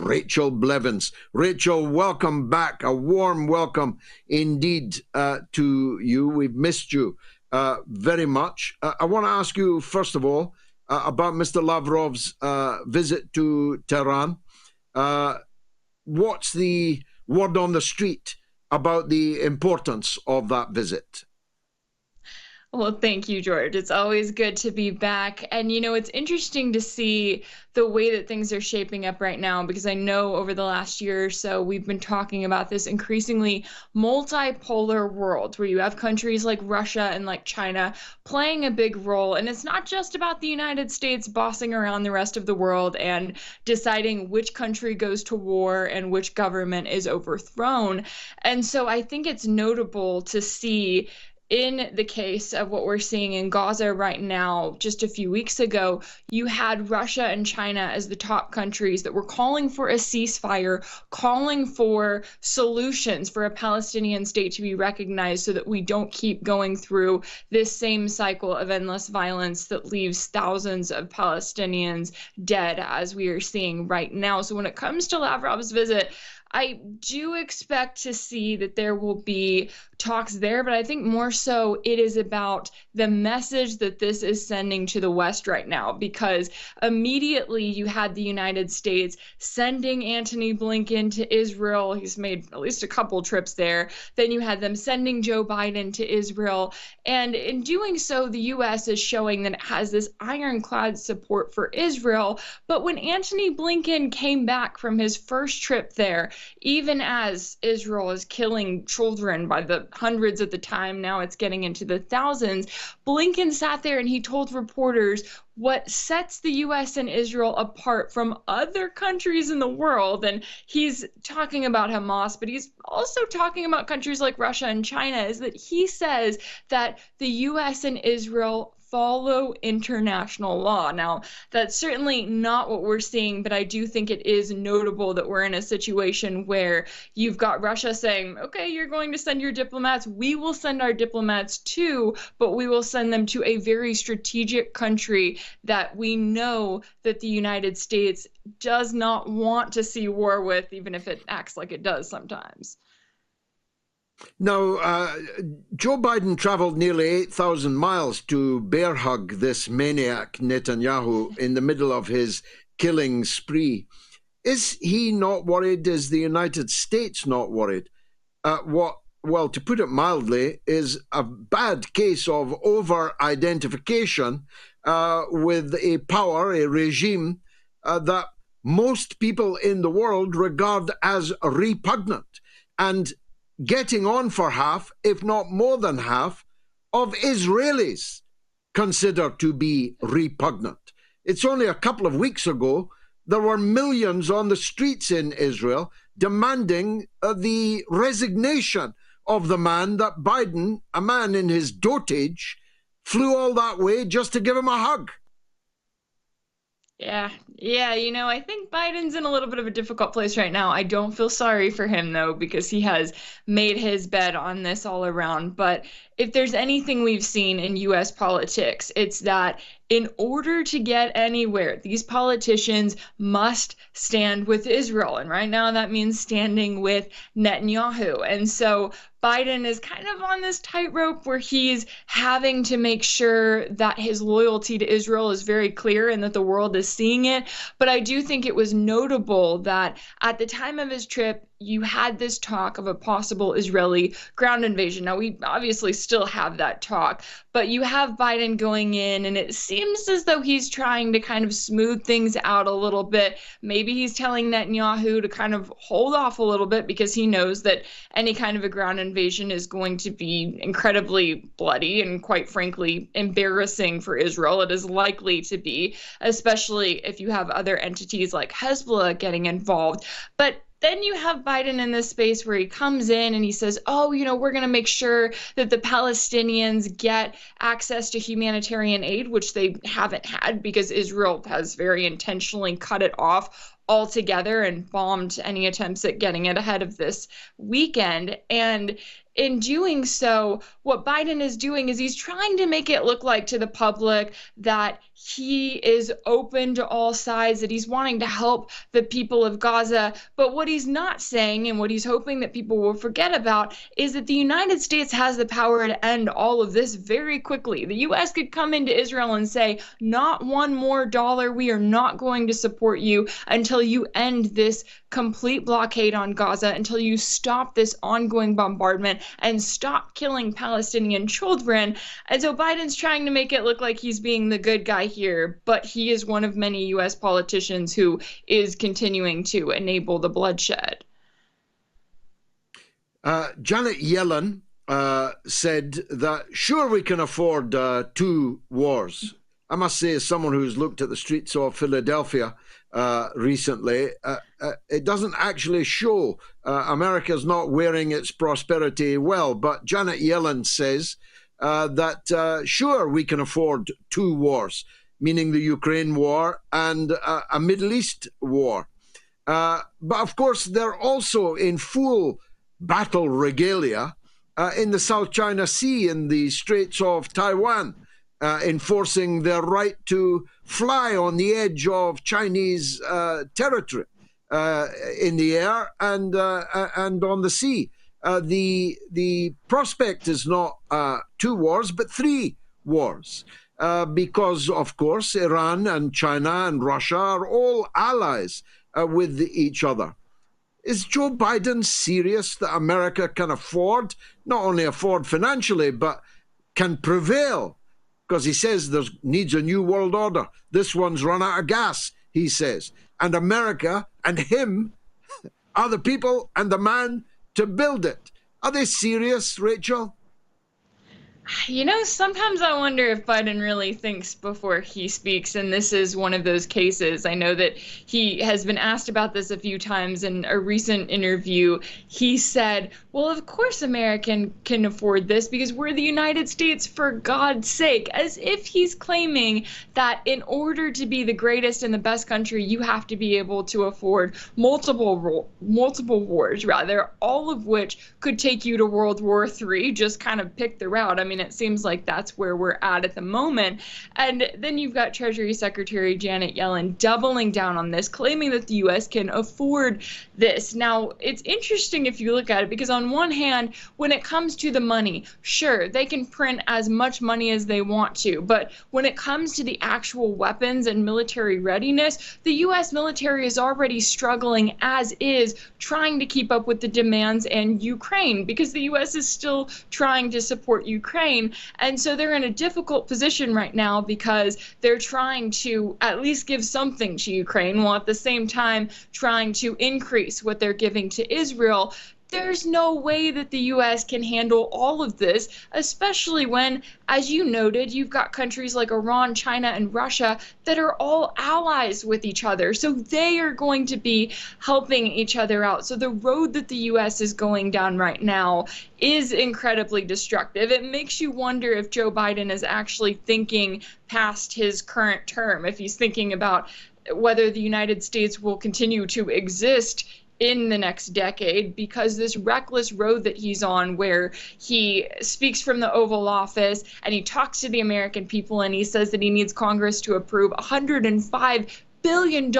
Rachel Blevins. Rachel, welcome back. A warm welcome indeed to you. We've missed you very much. I want to ask you, first of all, about Mr. Lavrov's visit to Tehran. What's the word on the street about the importance of that visit? Well, thank you, George. It's always good to be back. And, it's interesting to see the way that things are shaping up right now, because I know over the last year or so, we've been talking about this increasingly multipolar world where you have countries like Russia and like China playing a big role. And it's not just about the United States bossing around the rest of the world and deciding which country goes to war and which government is overthrown. And so I think it's notable to see, in the case of what we're seeing in Gaza right now, just a few weeks ago, you had Russia and China as the top countries that were calling for a ceasefire, calling for solutions for a Palestinian state to be recognized so that we don't keep going through this same cycle of endless violence that leaves thousands of Palestinians dead, as we are seeing right now. So when it comes to Lavrov's visit, I do expect to see that there will be talks there, but I think more so it is about the message that this is sending to the West right now, because immediately you had the United States sending Antony Blinken to Israel. He's made at least a couple trips there. Then you had them sending Joe Biden to Israel. And in doing so, the U.S. is showing that it has this ironclad support for Israel. But when Antony Blinken came back from his first trip there, even as Israel is killing children by the hundreds at the time, now it's getting into the thousands, Blinken sat there and he told reporters what sets the U.S. and Israel apart from other countries in the world. And he's talking about Hamas, but he's also talking about countries like Russia and China, is that he says that the U.S. and Israel follow international law. Now, that's certainly not what we're seeing, but I do think it is notable that we're in a situation where you've got Russia saying, okay, you're going to send your diplomats. We will send our diplomats too, but we will send them to a very strategic country that we know that the United States does not want to see war with, even if it acts like it does sometimes. Now, Joe Biden traveled nearly 8,000 miles to bear hug this maniac Netanyahu in the middle of his killing spree. Is he not worried? Is the United States not worried? Well, to put it mildly, is a bad case of over-identification with a power, a regime that most people in the world regard as repugnant, and getting on for half, if not more than half, of Israelis consider to be repugnant. It's only a couple of weeks ago, there were millions on the streets in Israel demanding the resignation of the man that Biden, a man in his dotage, flew all that way just to give him a hug. Yeah, I think Biden's in a little bit of a difficult place right now. I don't feel sorry for him, though, because he has made his bed on this all around. But if there's anything we've seen in U.S. politics, it's that in order to get anywhere, these politicians must stand with Israel. And right now that means standing with Netanyahu. And so Biden is kind of on this tightrope where he's having to make sure that his loyalty to Israel is very clear and that the world is seeing it. But I do think it was notable that at the time of his trip, you had this talk of a possible Israeli ground invasion. Now, we obviously still have that talk, but you have Biden going in, and it seems as though he's trying to kind of smooth things out a little bit. Maybe he's telling Netanyahu to kind of hold off a little bit because he knows that any kind of a ground invasion is going to be incredibly bloody and, quite frankly, embarrassing for Israel. It is likely to be, especially if you have other entities like Hezbollah getting involved. But then you have Biden in this space where he comes in and he says, we're going to make sure that the Palestinians get access to humanitarian aid, which they haven't had because Israel has very intentionally cut it off altogether and bombed any attempts at getting it ahead of this weekend. And in doing so, what Biden is doing is he's trying to make it look like to the public that he is open to all sides, that he's wanting to help the people of Gaza. But what he's not saying, and what he's hoping that people will forget about, is that the United States has the power to end all of this very quickly. The US could come into Israel and say, not one more dollar. We are not going to support you until you end this complete blockade on Gaza, until you stop this ongoing bombardment and stop killing Palestinian children. And so Biden's trying to make it look like he's being the good guy here, but he is one of many US politicians who is continuing to enable the bloodshed. Janet Yellen said that, sure, we can afford two wars. I must say, as someone who's looked at the streets of Philadelphia recently, it doesn't actually show America's not wearing its prosperity well. But Janet Yellen says that, sure, we can afford two wars, meaning the Ukraine war and a Middle East war. But of course, they're also in full battle regalia in the South China Sea, in the Straits of Taiwan, enforcing their right to fly on the edge of Chinese territory in the air and on the sea. The prospect is not two wars, but three wars, because, of course, Iran and China and Russia are all allies with each other. Is Joe Biden serious that America can afford, not only afford financially, but can prevail? Because he says there needs a new world order. This one's run out of gas, he says. And America and him are the people and the man to build it. Are they serious, Rachel? You know, sometimes I wonder if Biden really thinks before he speaks, and this is one of those cases. I know that he has been asked about this a few times. In a recent interview, he said, well, of course America can afford this because we're the United States, for God's sake, as if he's claiming that in order to be the greatest and the best country, you have to be able to afford multiple wars, rather, all of which could take you to World War III. Just kind of pick the route. I mean, it seems like that's where we're at the moment. And then you've got Treasury Secretary Janet Yellen doubling down on this, claiming that the U.S. can afford this. Now, it's interesting if you look at it, because on one hand, when it comes to the money, sure, they can print as much money as they want to. But when it comes to the actual weapons and military readiness, the U.S. military is already struggling as is, trying to keep up with the demands in Ukraine, because the U.S. is still trying to support Ukraine. And so they're in a difficult position right now because they're trying to at least give something to Ukraine, while at the same time trying to increase what they're giving to Israel. There's no way that the U.S. can handle all of this, especially when, as you noted, you've got countries like Iran, China, and Russia that are all allies with each other. So they are going to be helping each other out. So the road that the U.S. is going down right now is incredibly destructive. It makes you wonder if Joe Biden is actually thinking past his current term, if he's thinking about whether the United States will continue to exist in the next decade, because this reckless road that he's on, where he speaks from the Oval Office and he talks to the American people and he says that he needs Congress to approve $105 billion.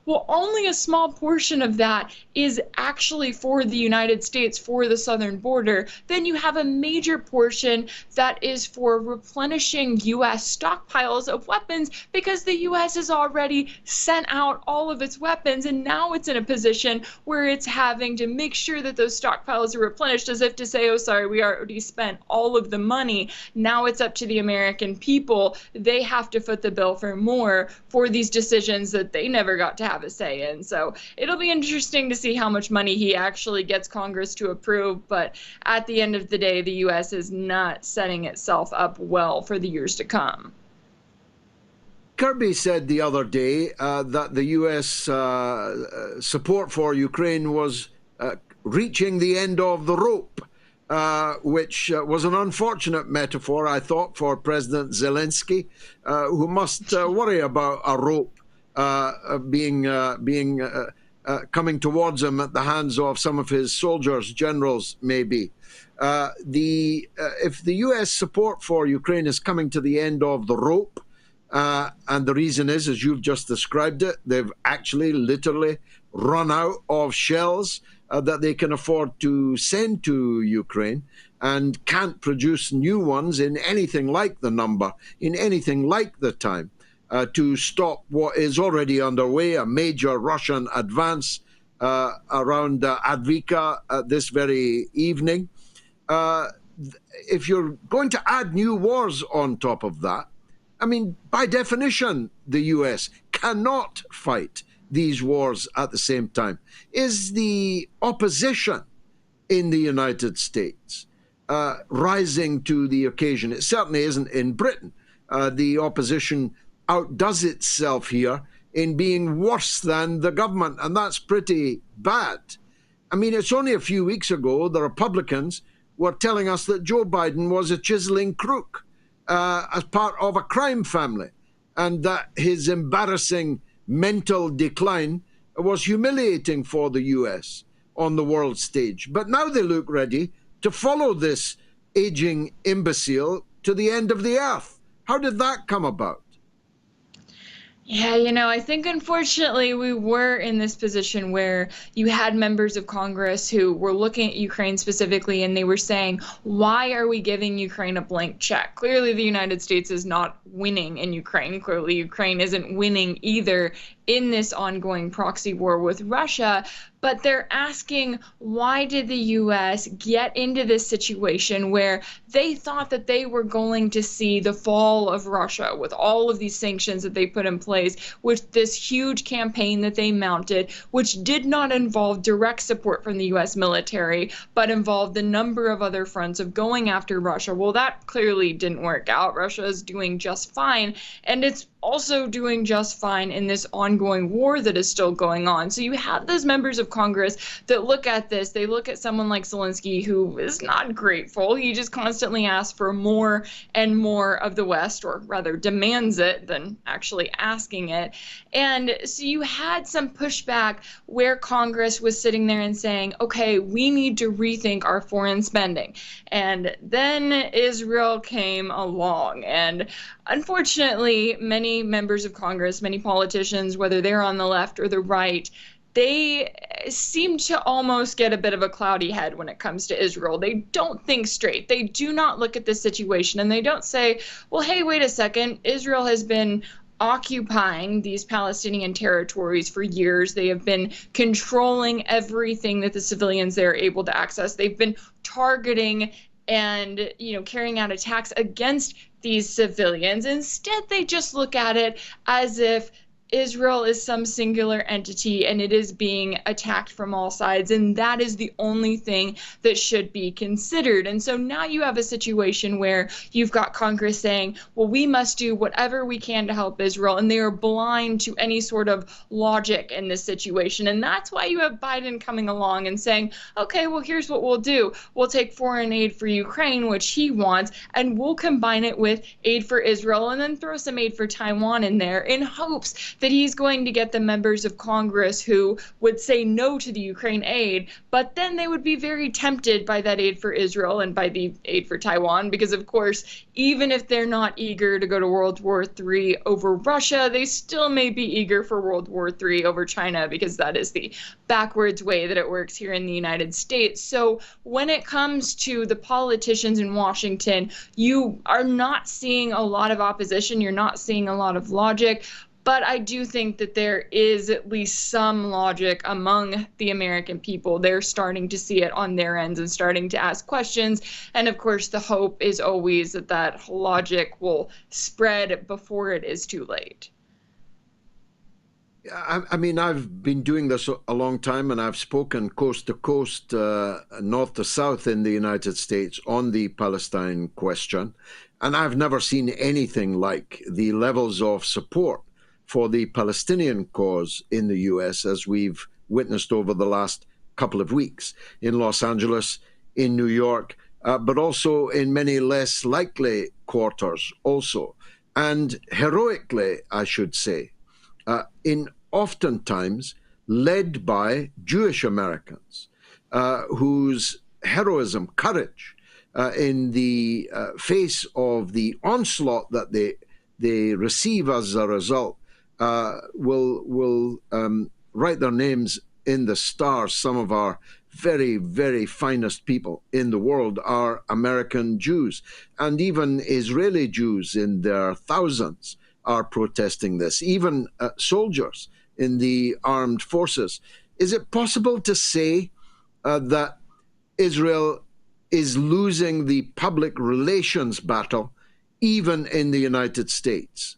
Well, only a small portion of that is actually for the United States, for the southern border. Then you have a major portion that is for replenishing U.S. stockpiles of weapons, because the U.S. has already sent out all of its weapons, and now it's in a position where it's having to make sure that those stockpiles are replenished, as if to say, oh, sorry, we already spent all of the money. Now it's up to the American people. They have to foot the bill for more for these decisions that they never got to have a say in. So it'll be interesting to see how much money he actually gets Congress to approve. But at the end of the day, the U.S. is not setting itself up well for the years to come. Kirby said the other day that the U.S. support for Ukraine was reaching the end of the rope, which was an unfortunate metaphor, I thought, for President Zelensky, who must worry about a rope being coming towards him at the hands of some of his soldiers, generals, maybe. If the US support for Ukraine is coming to the end of the rope, and the reason is, as you've just described it, they've actually literally run out of shells that they can afford to send to Ukraine and can't produce new ones in anything like the number, in anything like the time, to stop what is already underway, a major Russian advance around Advika this very evening. If you're going to add new wars on top of that, I mean, by definition, the US cannot fight these wars at the same time. Is the opposition in the United States rising to the occasion? It certainly isn't in Britain. The opposition outdoes itself here in being worse than the government, and that's pretty bad. I mean, it's only a few weeks ago the Republicans were telling us that Joe Biden was a chiseling crook as part of a crime family, and that his embarrassing mental decline was humiliating for the US on the world stage. But now they look ready to follow this aging imbecile to the end of the earth. How did that come about? Yeah, I think unfortunately we were in this position where you had members of Congress who were looking at Ukraine specifically and they were saying, why are we giving Ukraine a blank check? Clearly, the United States is not winning in Ukraine. Clearly, Ukraine isn't winning either in this ongoing proxy war with Russia. But they're asking, why did the US get into this situation where they thought that they were going to see the fall of Russia with all of these sanctions that they put in place, with this huge campaign that they mounted, which did not involve direct support from the US military, but involved a number of other fronts of going after Russia? Well, that clearly didn't work out. Russia is doing just fine, and it's also doing just fine in this ongoing war that is still going on. So you have those members of Congress that look at this. They look at someone like Zelensky, who is not grateful. He just constantly asks for more and more of the West, or rather demands it than actually asking it. And so you had some pushback where Congress was sitting there and saying, okay, we need to rethink our foreign spending. And then Israel came along, and unfortunately, many members of Congress, many politicians, whether they're on the left or the right, they seem to almost get a bit of a cloudy head when it comes to Israel. They don't think straight. They do not look at the situation and they don't say, well, hey, wait a second, Israel has been occupying these Palestinian territories for years. They have been controlling everything that the civilians there are able to access. They've been targeting and carrying out attacks against these civilians. Instead, they just look at it as if Israel is some singular entity and it is being attacked from all sides, and that is the only thing that should be considered. And so now you have a situation where you've got Congress saying, well, we must do whatever we can to help Israel, and they are blind to any sort of logic in this situation. And that's why you have Biden coming along and saying, okay, well, here's what we'll do. We'll take foreign aid for Ukraine, which he wants, and we'll combine it with aid for Israel and then throw some aid for Taiwan in there in hopes that he's going to get the members of Congress who would say no to the Ukraine aid, but then they would be very tempted by that aid for Israel and by the aid for Taiwan, because of course, even if they're not eager to go to World War III over Russia, they still may be eager for World War III over China, because that is the backwards way that it works here in the United States. So when it comes to the politicians in Washington, you are not seeing a lot of opposition, you're not seeing a lot of logic. But I do think that there is at least some logic among the American people. They're starting to see it on their ends and starting to ask questions. And of course, the hope is always that that logic will spread before it is too late. I mean, I've been doing this a long time, and I've spoken coast to coast, north to south in the United States on the Palestine question. And I've never seen anything like the levels of support for the Palestinian cause in the US as we've witnessed over the last couple of weeks in Los Angeles, in New York, but also in many less likely quarters also. And heroically, I should say, in oftentimes led by Jewish Americans, whose heroism, courage, in the face of the onslaught that they receive as a result, will write their names in the stars. Some of our very, very finest people in the world are American Jews, and even Israeli Jews in their thousands are protesting this, even soldiers in the armed forces. Is it possible to say that Israel is losing the public relations battle, even in the United States?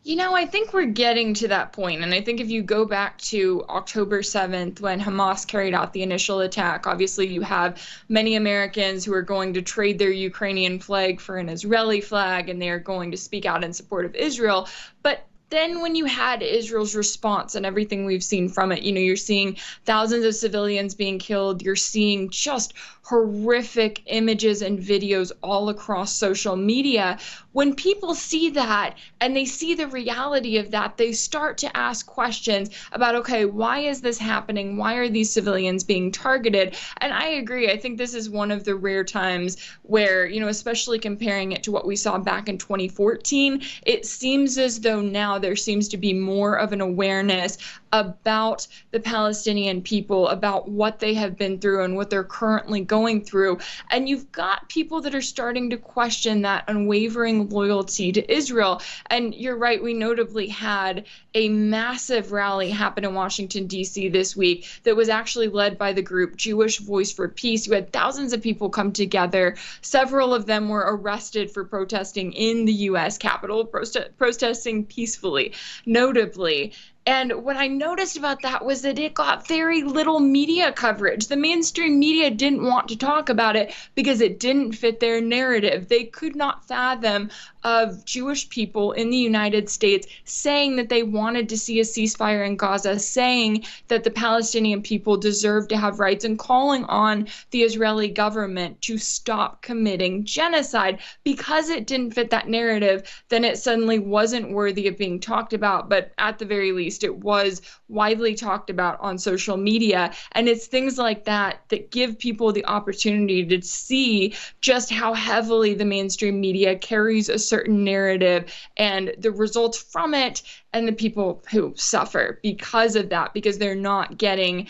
I think we're getting to that point. And I think if you go back to October 7th, when Hamas carried out the initial attack, obviously you have many Americans who are going to trade their Ukrainian flag for an Israeli flag, and they are going to speak out in support of Israel. But then when you had Israel's response and everything we've seen from it, you're seeing thousands of civilians being killed. You're seeing just horrific images and videos all across social media. When people see that and they see the reality of that, they start to ask questions about, okay, why is this happening? Why are these civilians being targeted? And I agree. I think this is one of the rare times where, especially comparing it to what we saw back in 2014, it seems as though now there seems to be more of an awareness about the Palestinian people, about what they have been through and what they're currently going through. And you've got people that are starting to question that unwavering loyalty to Israel. And you're right, we notably had a massive rally happen in Washington, D.C. this week that was actually led by the group Jewish Voice for Peace. You had thousands of people come together. Several of them were arrested for protesting in the U.S. Capitol, protesting peacefully, notably. And what I noticed about that was that it got very little media coverage. The mainstream media didn't want to talk about it because it didn't fit their narrative. They could not fathom of Jewish people in the United States saying that they wanted to see a ceasefire in Gaza, saying that the Palestinian people deserve to have rights, and calling on the Israeli government to stop committing genocide. Because it didn't fit that narrative, then it suddenly wasn't worthy of being talked about. But at the very least, it was widely talked about on social media. And it's things like that that give people the opportunity to see just how heavily the mainstream media carries a certain narrative and the results from it, and the people who suffer because of that, because they're not getting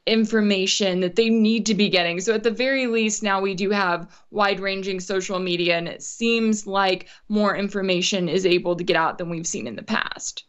information that they need to be getting. So at the very least, now we do have wide-ranging social media, and it seems like more information is able to get out than we've seen in the past.